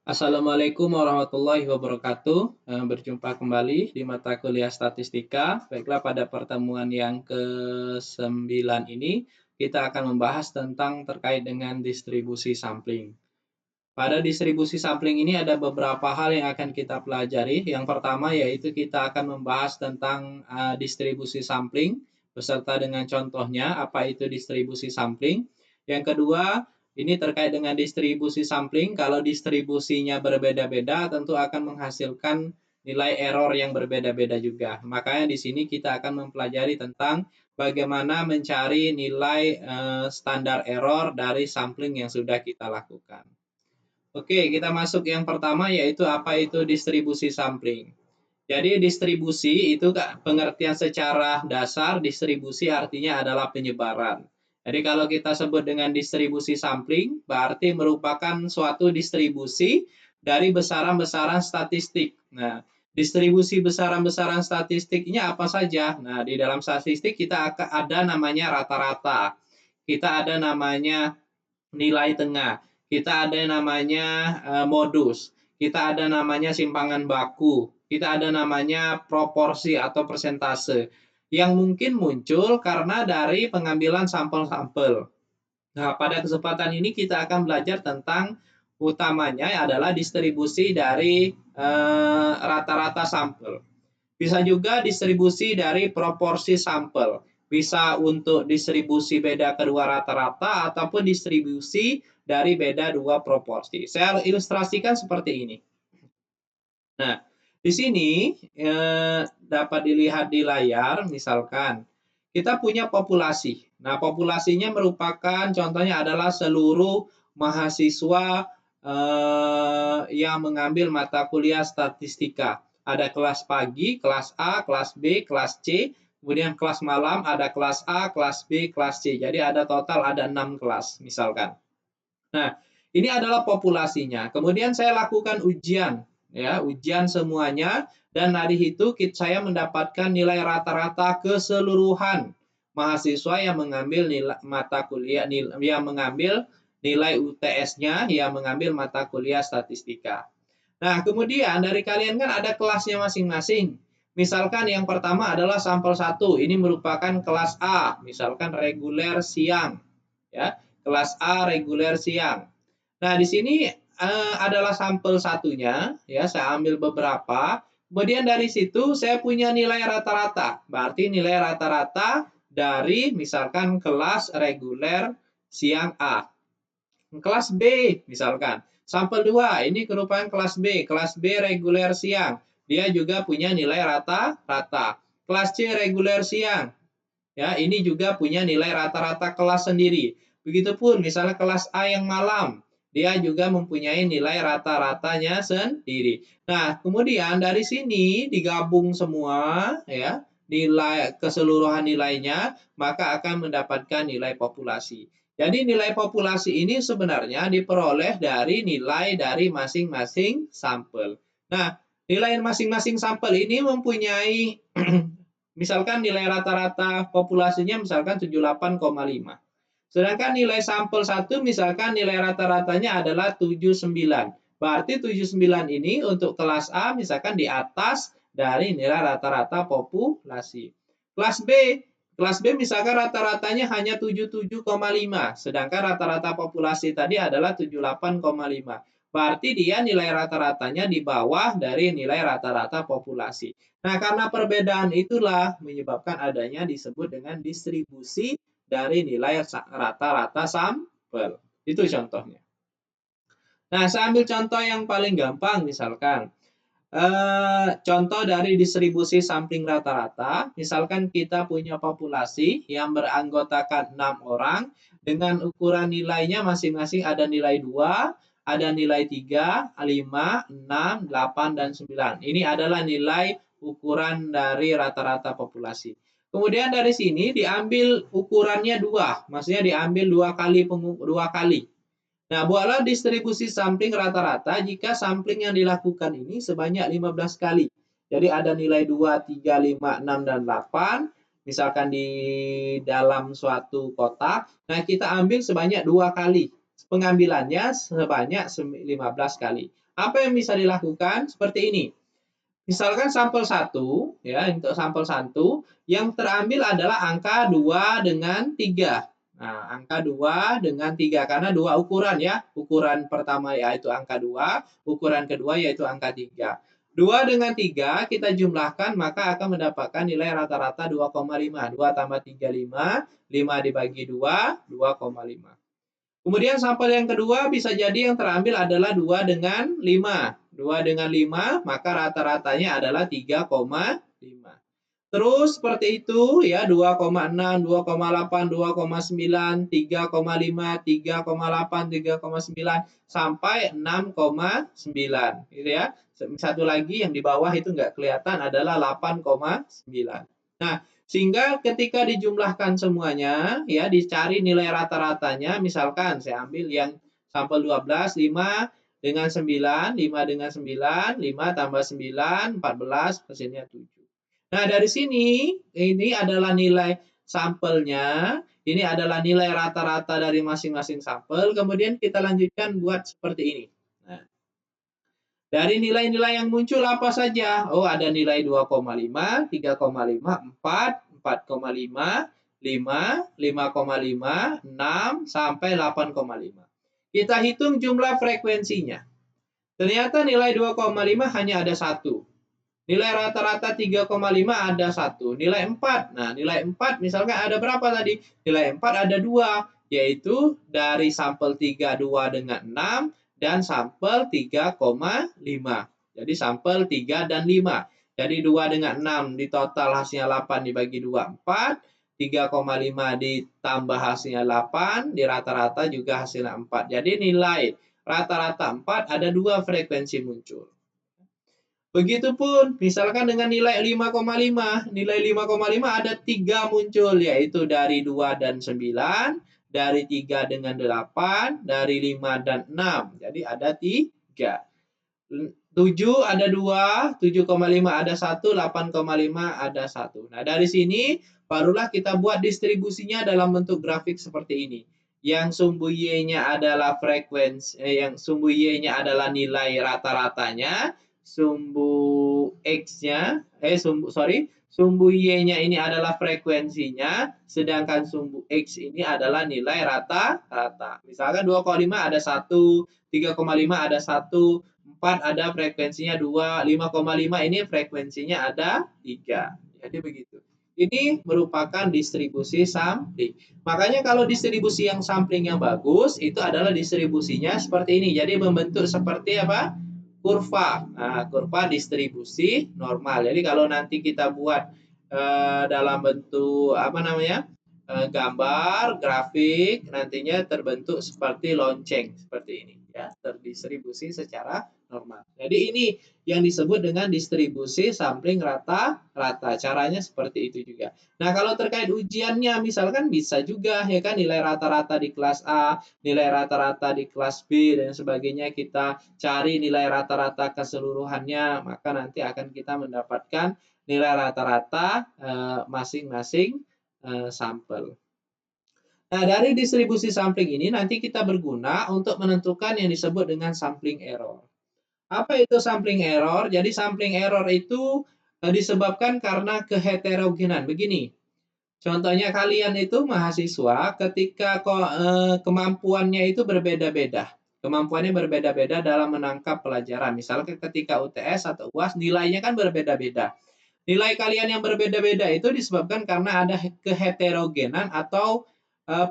Assalamualaikum warahmatullahi wabarakatuh. Berjumpa kembali di mata kuliah statistika. Baiklah, pada pertemuan yang ke-9 ini kita akan membahas tentang terkait dengan distribusi sampling. Pada distribusi sampling ini ada beberapa hal yang akan kita pelajari. Yang pertama yaitu kita akan membahas tentang distribusi sampling beserta dengan contohnya apa itu distribusi sampling. Yang kedua, ini terkait dengan distribusi sampling. Kalau distribusinya berbeda-beda, tentu akan menghasilkan nilai error yang berbeda-beda juga. Makanya di sini kita akan mempelajari tentang bagaimana mencari nilai standar error dari sampling yang sudah kita lakukan. Oke, kita masuk yang pertama yaitu apa itu distribusi sampling. Jadi distribusi itu pengertian secara dasar, distribusi artinya adalah penyebaran. Jadi kalau kita sebut dengan distribusi sampling, berarti merupakan suatu distribusi dari besaran-besaran statistik. Nah, distribusi besaran-besaran statistiknya apa saja? Nah, di dalam statistik kita ada namanya rata-rata. Kita ada namanya nilai tengah, kita ada namanya modus, kita ada namanya simpangan baku, kita ada namanya proporsi atau persentase yang mungkin muncul karena dari pengambilan sampel-sampel. Nah, pada kesempatan ini kita akan belajar tentang utamanya adalah distribusi dari rata-rata sampel. Bisa juga distribusi dari proporsi sampel. Bisa untuk distribusi beda kedua rata-rata ataupun distribusi dari beda dua proporsi. Saya ilustrasikan seperti ini. Nah, di sini dapat dilihat di layar, misalkan kita punya populasi. Nah, populasinya merupakan contohnya adalah seluruh mahasiswa yang mengambil mata kuliah statistika. Ada kelas pagi, kelas A, kelas B, kelas C, kemudian kelas malam ada kelas A, kelas B, kelas C. Jadi ada total ada 6 kelas misalkan. Nah, ini adalah populasinya. Kemudian saya lakukan ujian, ya, ujian semuanya dan dari itu saya mendapatkan nilai rata-rata keseluruhan mahasiswa yang mengambil mata kuliah yang mengambil nilai UTS-nya yang mengambil mata kuliah statistika. Nah, kemudian dari kalian kan ada kelasnya masing-masing. Misalkan yang pertama adalah sampel 1, ini merupakan kelas A, misalkan reguler siang, ya. Kelas A reguler siang. Nah, di sini adalah sampel satunya, ya, saya ambil beberapa. Kemudian dari situ saya punya nilai rata-rata. Berarti nilai rata-rata dari misalkan kelas reguler siang A. Kelas B misalkan. Sampel 2 ini merupakan kelas B reguler siang. Dia juga punya nilai rata-rata. Kelas C reguler siang. Ya, ini juga punya nilai rata-rata kelas sendiri. Begitupun misalnya kelas A yang malam, dia juga mempunyai nilai rata-ratanya sendiri. Nah, kemudian dari sini digabung semua ya, nilai keseluruhan nilainya, maka akan mendapatkan nilai populasi. Jadi nilai populasi ini sebenarnya diperoleh dari nilai dari masing-masing sampel. Nah, nilai masing-masing sampel ini mempunyai misalkan nilai rata-rata populasinya misalkan 78,5. Sedangkan nilai sampel 1 misalkan nilai rata-ratanya adalah 79. Berarti 79 ini untuk kelas A misalkan di atas dari nilai rata-rata populasi. Kelas B misalkan rata-ratanya hanya 77,5, sedangkan rata-rata populasi tadi adalah 78,5. Berarti dia nilai rata-ratanya di bawah dari nilai rata-rata populasi. Nah, karena perbedaan itulah menyebabkan adanya disebut dengan distribusi dari nilai rata-rata sampel. Itu contohnya. Nah, saya ambil contoh yang paling gampang misalkan. Contoh dari distribusi sampling rata-rata, misalkan kita punya populasi yang beranggotakan 6 orang dengan ukuran nilainya masing-masing ada nilai 2, ada nilai 3, 5, 6, 8, dan 9. Ini adalah nilai ukuran dari rata-rata populasi. Kemudian dari sini diambil ukurannya 2, maksudnya diambil 2 kali. Nah, buatlah distribusi sampling rata-rata jika sampling yang dilakukan ini sebanyak 15 kali. Jadi ada nilai 2, 3, 5, 6, dan 8. Misalkan di dalam suatu kotak. Nah, kita ambil sebanyak 2 kali. pengambilannya sebanyak 15 kali. Apa yang bisa dilakukan? Seperti ini. Misalkan sampel 1, ya, untuk sampel 1 yang terambil adalah angka 2 dengan 3. Nah, angka 2 dengan 3 karena dua ukuran ya. Ukuran pertama yaitu angka 2, ukuran kedua yaitu angka 3. 2 dengan 3 kita jumlahkan maka akan mendapatkan nilai rata-rata 2,5. 2 tambah 3, 5 dibagi 2, 2,5. Kemudian sampel yang kedua bisa jadi yang terambil adalah 2 dengan 5. 2 dengan 5, maka rata-ratanya adalah 3,5. Terus seperti itu ya, 2,6, 2,8, 2,9, 3,5, 3,8, 3,9 sampai 6,9 gitu ya. Satu lagi yang di bawah itu nggak kelihatan adalah 8,9. Nah, sehingga ketika dijumlahkan semuanya ya dicari nilai rata-ratanya, misalkan saya ambil yang sampel 12, 5 dengan 9, 5 dengan 9, 5 tambah 9, 14, hasilnya 7. Nah, dari sini ini adalah nilai sampelnya, ini adalah nilai rata-rata dari masing-masing sampel, kemudian kita lanjutkan buat seperti ini. Nah, dari nilai-nilai yang muncul apa saja? Oh, ada nilai 2,5, 3,5, 4, 4,5, 5, 5,5, 6, sampai 8,5. Kita hitung jumlah frekuensinya. Ternyata nilai 2,5 hanya ada satu. Nilai rata-rata 3,5 ada satu. Nilai 4. Nah, nilai 4 misalkan ada berapa tadi? Nilai 4 ada 2, yaitu dari sampel 3, 2 dengan 6 dan sampel 3,5. Jadi sampel 3 dan 5. Jadi 2 dengan 6 di total hasilnya 8 dibagi 2, 4. 3,5 ditambah hasilnya 8, di rata-rata juga hasilnya 4. Jadi nilai rata-rata 4 ada 2 frekuensi muncul. Begitupun misalkan dengan nilai 5,5. Nilai 5,5 ada 3 muncul, yaitu dari 2 dan 9, dari 3 dengan 8, dari 5 dan 6. Jadi ada 3. 7 ada 2, 7,5 ada 1, 8,5 ada 1. Nah, dari sini barulah kita buat distribusinya dalam bentuk grafik seperti ini. Yang sumbu Y-nya adalah yang sumbu Y-nya adalah nilai rata-ratanya, sumbu X-nya, sumbu Y-nya ini adalah frekuensinya, sedangkan sumbu X ini adalah nilai rata-rata. Misalkan 2,5 ada 1, 3,5 ada 1, 4 ada frekuensinya 2, 5,5 ini frekuensinya ada 3. Jadi begitu. Ini merupakan distribusi sampling. Makanya kalau distribusi yang samplingnya bagus, itu adalah distribusinya seperti ini. Jadi membentuk seperti apa? Kurva. Nah, kurva distribusi normal. Jadi kalau nanti kita buat dalam bentuk apa namanya? Gambar, grafik, nantinya terbentuk seperti lonceng seperti ini ya, terdistribusi secara normal. Jadi ini yang disebut dengan distribusi sampling rata-rata. Caranya seperti itu juga. Nah, kalau terkait ujiannya misalkan bisa juga ya kan nilai rata-rata di kelas A, nilai rata-rata di kelas B dan sebagainya, kita cari nilai rata-rata keseluruhannya, maka nanti akan kita mendapatkan nilai rata-rata masing-masing sampel. Nah, dari distribusi sampling ini nanti kita berguna untuk menentukan yang disebut dengan sampling error. Apa itu sampling error? Jadi sampling error itu disebabkan karena keheterogenan. Begini, contohnya kalian itu mahasiswa ketika kemampuannya itu berbeda-beda. Kemampuannya berbeda-beda dalam menangkap pelajaran. Misalnya ketika UTS atau UAS nilainya kan berbeda-beda. Nilai kalian yang berbeda-beda itu disebabkan karena ada keheterogenan atau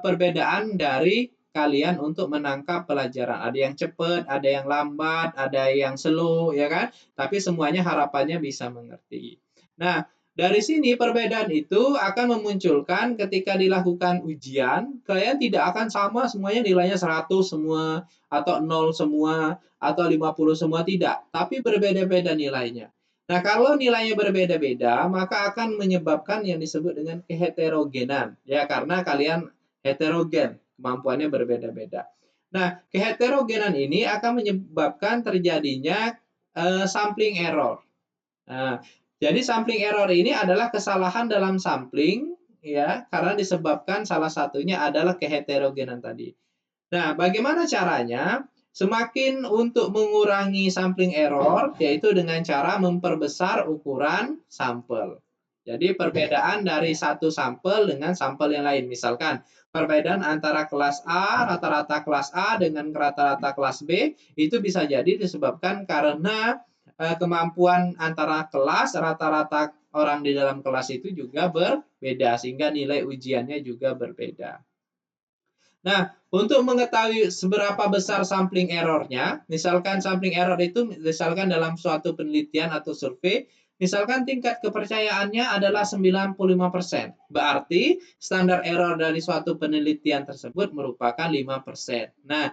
perbedaan dari kalian untuk menangkap pelajaran. Ada yang cepat, ada yang lambat, ada yang slow, ya kan? Tapi semuanya harapannya bisa mengerti. Nah, dari sini perbedaan itu akan memunculkan ketika dilakukan ujian, kalian tidak akan sama semuanya nilainya 100 semua, atau 0 semua, atau 50 semua, tidak. Tapi berbeda-beda nilainya. Nah, kalau nilainya berbeda-beda, maka akan menyebabkan yang disebut dengan keheterogenan. Ya, karena kalian heterogen, kemampuannya berbeda-beda. Nah, keheterogenan ini akan menyebabkan terjadinya sampling error. Nah, jadi sampling error ini adalah kesalahan dalam sampling ya, karena disebabkan salah satunya adalah keheterogenan tadi. Nah, bagaimana caranya? Semakin untuk mengurangi sampling error, yaitu dengan cara memperbesar ukuran sampel. Jadi perbedaan dari satu sampel dengan sampel yang lain. Misalkan perbedaan antara kelas A, rata-rata kelas A dengan rata-rata kelas B, itu bisa jadi disebabkan karena kemampuan antara kelas, rata-rata orang di dalam kelas itu juga berbeda, sehingga nilai ujiannya juga berbeda. Nah, untuk mengetahui seberapa besar sampling errornya, misalkan sampling error itu misalkan dalam suatu penelitian atau survei, misalkan tingkat kepercayaannya adalah 95%. Berarti standar error dari suatu penelitian tersebut merupakan 5%. Nah,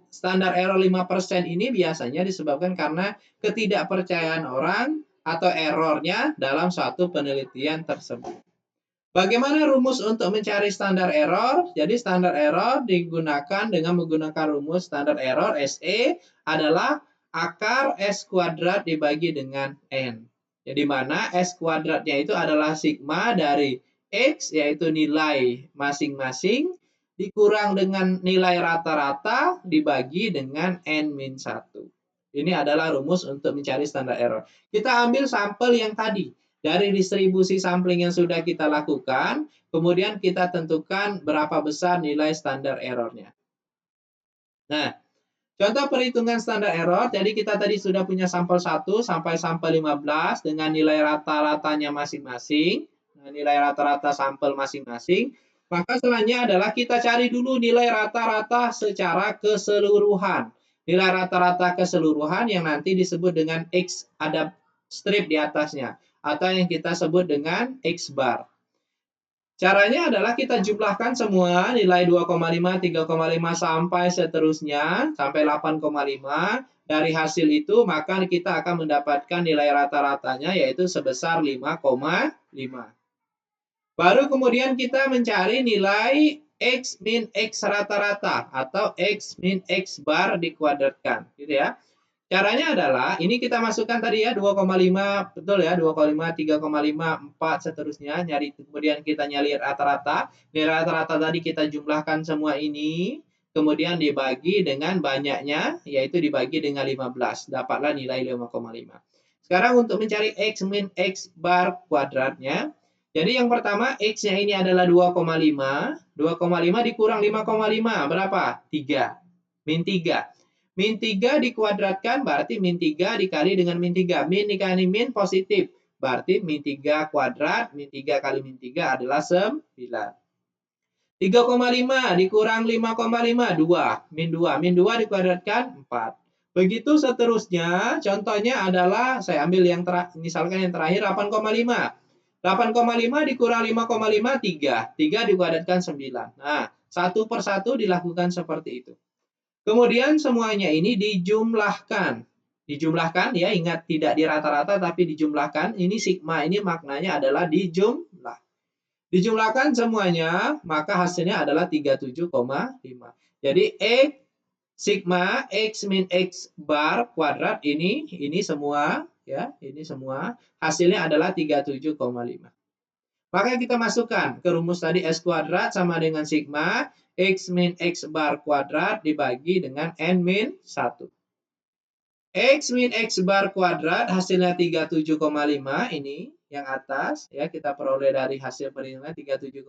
standar error 5% ini biasanya disebabkan karena ketidakpercayaan orang atau errornya dalam suatu penelitian tersebut. Bagaimana rumus untuk mencari standar error? Jadi standar error digunakan dengan menggunakan rumus standar error SE adalah akar S kuadrat dibagi dengan N. Jadi mana S kuadratnya itu adalah sigma dari X, yaitu nilai masing-masing, dikurang dengan nilai rata-rata dibagi dengan N-1. Ini adalah rumus untuk mencari standar error. Kita ambil sampel yang tadi. Dari distribusi sampling yang sudah kita lakukan, kemudian kita tentukan berapa besar nilai standar errornya. Nah, contoh perhitungan standar error, jadi kita tadi sudah punya sampel 1 sampai sampel 15 dengan nilai rata-ratanya masing-masing, nilai rata-rata sampel masing-masing. Maka selanjutnya adalah kita cari dulu nilai rata-rata secara keseluruhan. Nilai rata-rata keseluruhan yang nanti disebut dengan X, ada strip di atasnya, atau yang kita sebut dengan X bar. Caranya adalah kita jumlahkan semua nilai 2,5, 3,5 sampai seterusnya, sampai 8,5. Dari hasil itu, maka kita akan mendapatkan nilai rata-ratanya yaitu sebesar 5,5. Baru kemudian kita mencari nilai X min X rata-rata atau X min X bar dikuadratkan, gitu ya. Caranya adalah, ini kita masukkan tadi ya, 2,5, betul ya, 2,5, 3,5, 4, seterusnya, nyari, kemudian kita nyari rata-rata, nilai rata-rata tadi kita jumlahkan semua ini, kemudian dibagi dengan banyaknya, yaitu dibagi dengan 15, dapatlah nilai 5,5. Sekarang untuk mencari X min X bar kuadratnya, jadi yang pertama X-nya ini adalah 2,5, 2,5 dikurang 5,5, berapa? 3, min 3. Min 3 dikuadratkan berarti min 3 dikali dengan min 3. Min dikali min positif. Berarti min 3 kuadrat, min 3 kali min 3 adalah 9. 3,5 dikurang 5,5, 2. Min 2. Min 2 dikuadratkan 4. Begitu seterusnya, contohnya adalah, saya ambil yang misalkan yang terakhir 8,5. 8,5 dikurang 5,5, 3. 3 dikuadratkan 9. Nah, satu persatu dilakukan seperti itu. Kemudian semuanya ini dijumlahkan. Dijumlahkan ya, ingat tidak di rata-rata tapi dijumlahkan. Ini sigma ini maknanya adalah dijumlah. Dijumlahkan semuanya, maka hasilnya adalah 37,5. Jadi sigma X min X bar kuadrat ini semua ya, ini semua hasilnya adalah 37,5. Maka kita masukkan ke rumus tadi S kuadrat sama dengan sigma X min X bar kuadrat dibagi dengan N min 1. X min X bar kuadrat hasilnya 37,5, ini yang atas ya, kita peroleh dari hasil perhitungan 37,5.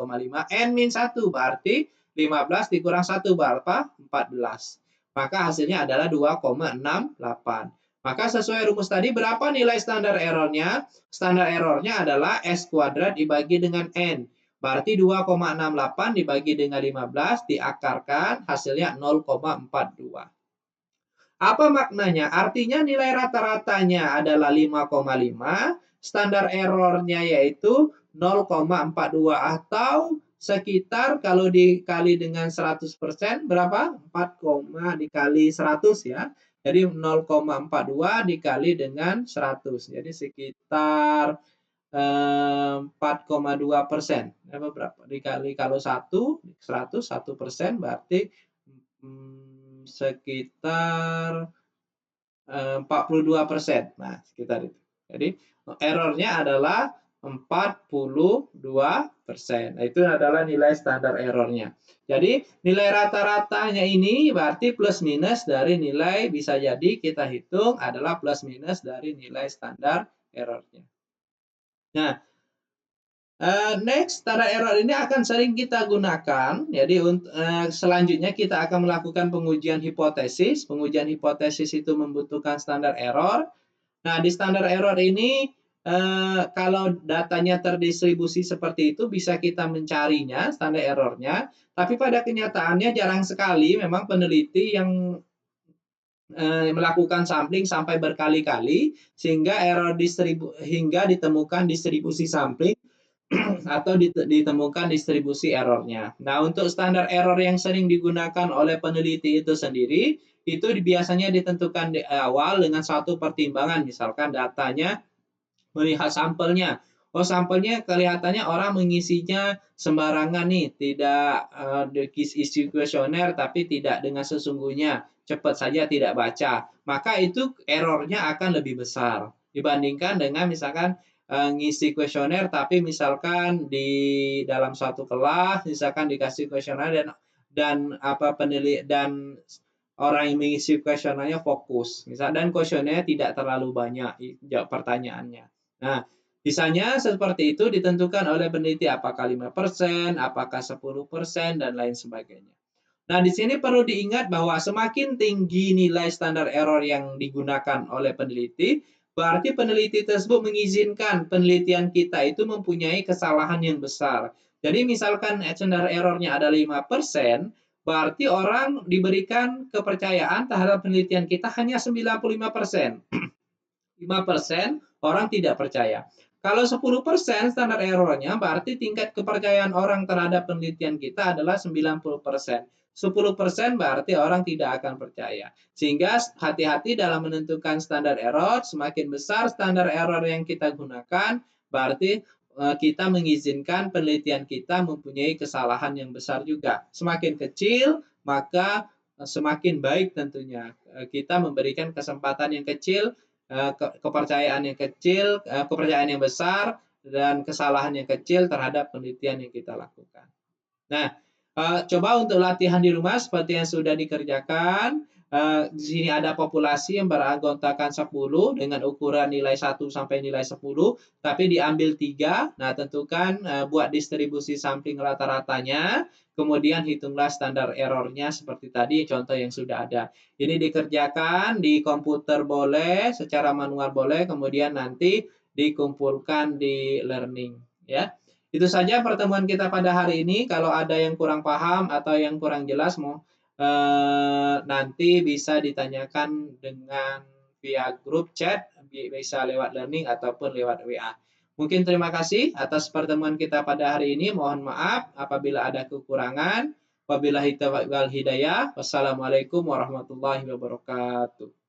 N min 1 berarti 15 dikurang 1 berapa? 14. Maka hasilnya adalah 2,68. Maka sesuai rumus tadi, berapa nilai standar errornya? Standar errornya adalah S kuadrat dibagi dengan N. Berarti 2,68 dibagi dengan 15 diakarkan, hasilnya 0,42. Apa maknanya? Artinya nilai rata-ratanya adalah 5,5, standar errornya yaitu 0,42 atau sekitar kalau dikali dengan 100% berapa? 4, dikali 100 ya. Jadi 0,42 dikali dengan 100. Jadi sekitar 4,2%. Berapa? Dikali kalau 100% berarti sekitar 42%. Nah, sekitar itu. Jadi errornya adalah Nah, itu adalah nilai standar errornya. Jadi nilai rata-ratanya ini berarti plus minus dari nilai, bisa jadi kita hitung adalah plus minus dari nilai standar errornya. Nah, next, standar error ini akan sering kita gunakan. Jadi selanjutnya kita akan melakukan pengujian hipotesis. Pengujian hipotesis itu membutuhkan standar error. Nah, di standar error ini kalau datanya terdistribusi seperti itu bisa kita mencarinya standar errornya. Tapi pada kenyataannya jarang sekali memang peneliti yang melakukan sampling sampai berkali-kali sehingga hingga ditemukan distribusi sampling atau ditemukan distribusi errornya. Nah, untuk standar error yang sering digunakan oleh peneliti itu sendiri, itu biasanya ditentukan di awal dengan satu pertimbangan, misalkan datanya melihat sampelnya. Oh, sampelnya kelihatannya orang mengisinya sembarangan nih, tidak isi kuesioner tapi tidak dengan sesungguhnya, cepat saja tidak baca. Maka itu errornya akan lebih besar dibandingkan dengan misalkan ngisi kuesioner tapi misalkan di dalam satu kelas misalkan dikasih kuesioner dan apa penilai dan orang yang mengisi kuesionernya fokus, misal dan kuesionernya tidak terlalu banyak jawab pertanyaannya. Nah, misalnya seperti itu ditentukan oleh peneliti apakah 5%, apakah 10%, dan lain sebagainya. Nah, di sini perlu diingat bahwa semakin tinggi nilai standar error yang digunakan oleh peneliti, berarti peneliti tersebut mengizinkan penelitian kita itu mempunyai kesalahan yang besar. Jadi misalkan standar errornya ada 5%, berarti orang diberikan kepercayaan terhadap penelitian kita hanya 95%. 5% orang tidak percaya. Kalau 10% standar errornya berarti tingkat kepercayaan orang terhadap penelitian kita adalah 90%. 10% berarti orang tidak akan percaya. Sehingga hati-hati dalam menentukan standar error, semakin besar standar error yang kita gunakan, berarti kita mengizinkan penelitian kita mempunyai kesalahan yang besar juga. Semakin kecil, maka semakin baik tentunya. Kita memberikan kesempatan yang kecil, kepercayaan yang kecil, kepercayaan yang besar, dan kesalahan yang kecil terhadap penelitian yang kita lakukan. Nah, coba untuk latihan di rumah seperti yang sudah dikerjakan. Di sini ada populasi yang beranggotakan 10 dengan ukuran nilai 1 sampai nilai 10, tapi diambil 3. Nah, tentukan buat distribusi sampling rata-ratanya, kemudian hitunglah standar errornya seperti tadi contoh yang sudah ada. Ini dikerjakan di komputer boleh, secara manual boleh, kemudian nanti dikumpulkan di learning, ya. Itu saja pertemuan kita pada hari ini. Kalau ada yang kurang paham atau yang kurang jelas, nanti bisa ditanyakan dengan via grup chat, bisa lewat learning ataupun lewat WA. Mungkin terima kasih atas pertemuan kita pada hari ini. Mohon maaf apabila ada kekurangan. Wabillahi taufiq wal hidayah. Wassalamualaikum warahmatullahi wabarakatuh.